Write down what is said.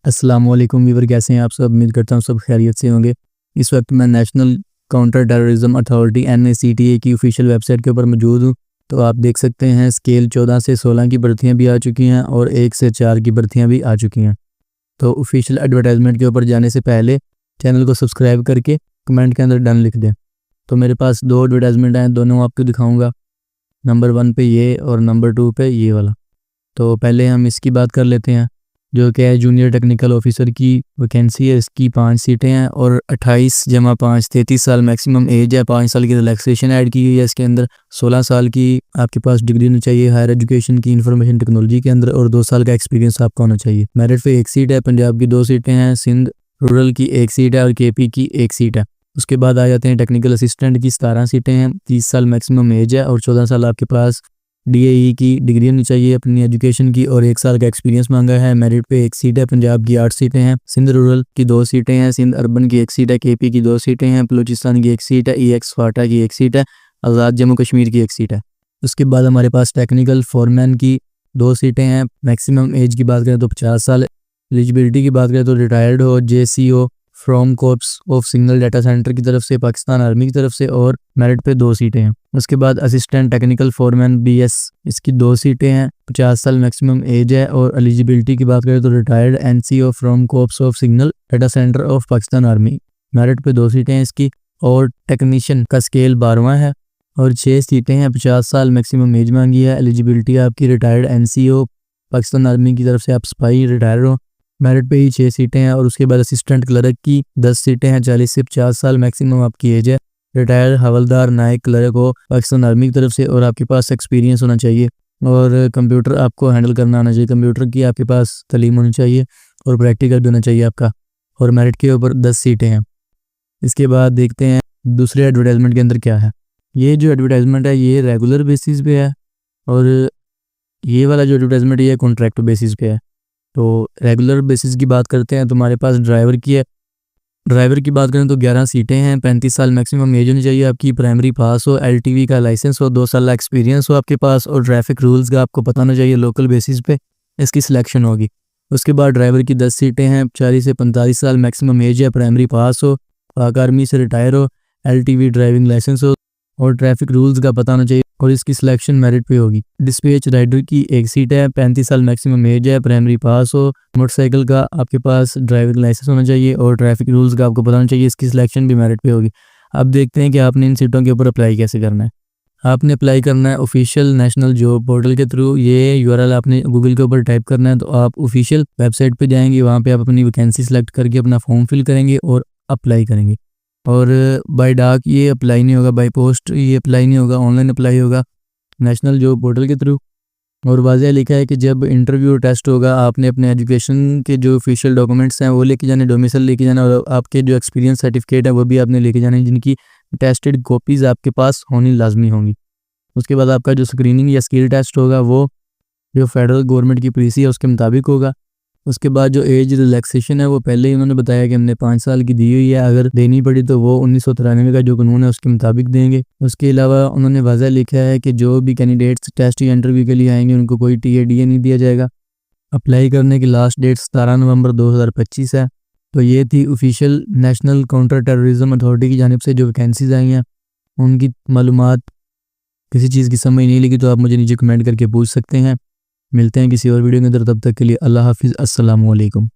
अस्सलाम वालेकुम वीवर, कैसे हैं आप सब। उम्मीद करता हूँ सब खैरियत से होंगे। इस वक्त मैं national counter terrorism authority NACTA की ऑफिशियल वेबसाइट के ऊपर मौजूद हूँ। तो आप देख सकते हैं स्केल 14 से 16 की भर्तियाँ भी आ चुकी हैं और 1 से 4 की भर्तियाँ भी आ चुकी हैं। तो ऑफिशियल एडवर्टाइजमेंट के ऊपर जाने से पहले चैनल को सब्सक्राइब करके कमेंट के अंदर डन लिख दें। तो मेरे पास 2 एडवर्टाइजमेंट हैं, दोनों आपको दिखाऊँगा। नंबर 1 पे ये और नंबर 2 पे ये वाला। तो पहले हम इसकी बात कर लेते हैं, जो कि है जूनियर टेक्निकल ऑफिसर की वैकेंसी है। इसकी 5 सीटें हैं और 28 जमा 5 33 साल मैक्सिमम एज है। 5 साल की रिलैक्सेशन ऐड की हुई है इसके अंदर। 16 साल की आपके पास डिग्री होनी चाहिए हायर एजुकेशन की इंफॉर्मेशन टेक्नोलॉजी के अंदर और 2 साल का एक्सपीरियंस आपका होना चाहिए। मेरिट पे 1 सीट है, पंजाब की 2 सीटें हैं, सिंध रूरल की 1 सीट है और KP की 1 सीट है। उसके बाद आ जाते हैं टेक्निकल असिस्टेंट की 17 सीटें हैं, 30 साल मैक्सिमम एज है और 14 साल आपके पास DAE की डिग्री होनी चाहिए अपनी एजुकेशन की और 1 साल का एक्सपीरियंस मांगा है। मेरिट पे 1 सीट है, पंजाब की 8 सीटें हैं, सिंध रूरल की 2 सीटें हैं, सिंध अर्बन की 1 सीट है, KP की 2 सीटें हैं, बलूचिस्तान की 1 सीट है, EX फाटा की 1 सीट है, आज़ाद जम्मू कश्मीर की 1 सीट है। उसके बाद हमारे पास टेक्निकल फॉरमैन की 2 सीटें हैं। मैक्सिमम एज की बात करें तो 50 साल, एलिजिबिलिटी की बात करें तो रिटायर्ड हो, JCO from corpse of single data centre की तरफ से, पाकिस्तान आर्मी की तरफ से, और मेरिट पे 2 सीटें हैं। उसके बाद असिस्टेंट टेक्निकल फॉरमैन BS, इसकी 2 सीटें हैं, 50 साल मैक्सिमम एज है और एलिजिबिलिटी की बात करें तो retired NCO from corpse of single data centre of Pakistan army. Merit पे 2 सीटें हैं इसकी। और टेक्नीशियन का स्केल 12वां है और 6 सीटें हैं, 50 साल मैक्सिमम एज मांगी है, एलिजिबिलिटी आपकी रिटायर्ड NCO पाकिस्तान आर्मी की तरफ से, आप सिपाही रिटायर हो। मेरिट पे ही 6 सीटें हैं। और उसके बाद असिस्टेंट क्लर्क की 10 सीटें हैं, 40 से 50 साल मैक्सिमम आपकी एज है, रिटायर्ड हवलदार नायक क्लर्क हो पाकिस्तान आर्मी की तरफ से और आपके पास एक्सपीरियंस होना चाहिए और कंप्यूटर आपको हैंडल करना आना चाहिए। कंप्यूटर की आपके पास तालीम होनी चाहिए और प्रैक्टिकल भी होना चाहिए आपका। और मेरिट के ऊपर 10 सीटें हैं। इसके बाद देखते हैं दूसरे एडवर्टाइजमेंट के अंदर क्या है। ये जो एडवर्टाइजमेंट है ये रेगुलर बेसिस पे है और ये वाला जो एडवर्टाइजमेंट ये कॉन्ट्रैक्ट बेसिस पे है। तो रेगुलर बेसिस की बात करते हैं तो हमारे पास ड्राइवर की है। ड्राइवर की बात करें तो 11 सीटें हैं, 35 साल मैक्सिमम एज होनी चाहिए आपकी, प्राइमरी पास हो, LTV का लाइसेंस हो, 2 साल का एक्सपीरियंस हो आपके पास और ट्रैफिक रूल्स का आपको पता होना चाहिए। लोकल बेसिस पे इसकी सिलेक्शन होगी। उसके बाद ड्राइवर की 10 सीटें हैं, 40 से 45 साल मैक्सिमम एज है, प्राइमरी पास हो, पाक आर्मी से रिटायर हो, LTV ड्राइविंग लाइसेंस हो और ट्रैफिक रूल्स का पता होना चाहिए और इसकी सिलेक्शन मेरिट पे होगी। डिस्पैच राइडर की 1 सीट है, 35 साल मैक्सिमम एज है, प्राइमरी पास हो, मोटरसाइकिल का आपके पास ड्राइविंग लाइसेंस होना चाहिए और ट्रैफिक रूल्स का आपको पता होना चाहिए। इसकी सिलेक्शन भी मेरिट पे होगी। अब देखते हैं कि आपने इन सीटों के ऊपर अप्लाई कैसे करना है। आपने अप्लाई करना है ऑफिशियल नेशनल जॉब पोर्टल के थ्रू। ये URL आपने गूगल के ऊपर टाइप करना है तो आप ऑफिशियल वेबसाइट पे जाएंगे, वहाँ पे आप अपनी वैकेंसी सेलेक्ट करके अपना फॉर्म फिल करेंगे और अप्लाई करेंगे। और बाय डाक ये अप्लाई नहीं होगा, बाय पोस्ट ये अप्लाई नहीं होगा, ऑनलाइन अप्लाई होगा नेशनल जॉब पोर्टल के थ्रू। और वाज़ह लिखा है कि जब इंटरव्यू टेस्ट होगा आपने अपने एजुकेशन के जो ऑफिशियल डॉक्यूमेंट्स हैं वो लेके जाने, डोमिसाइल लेके जाना और आपके जो एक्सपीरियंस सर्टिफिकेट है वो भी आपने लेके जाने, जिनकी टेस्टेड कॉपीज़ आपके पास होनी लाजमी होंगी। उसके बाद आपका जो स्क्रीनिंग या स्किल टेस्ट होगा वो जो फेडरल गवर्नमेंट की पॉलिसी है उसके मुताबिक होगा। उसके बाद जो एज रिलैक्सेशन है वो पहले ही उन्होंने बताया कि हमने 5 साल की दी हुई है, अगर देनी पड़ी तो वो 1993 का जो कानून है उसके मुताबिक देंगे। उसके अलावा उन्होंने वाज़ह लिखा है कि जो भी कैंडिडेट्स टेस्ट या इंटरव्यू के लिए आएंगे उनको कोई TA नहीं दिया जाएगा। अप्लाई करने की लास्ट डेट 17 नवंबर 2025 है। तो ये थी official national counter terrorism authority की जानिब से जो वैकेंसीज आई हैं उनकी मालूमात। किसी चीज़ की समझ नहीं लगी तो आप मुझे नीचे कमेंट करके पूछ सकते हैं। मिलते हैं किसी और वीडियो के अंदर, तब तक के लिए अल्लाह हाफिज़, अस्सलाम वालेकुम।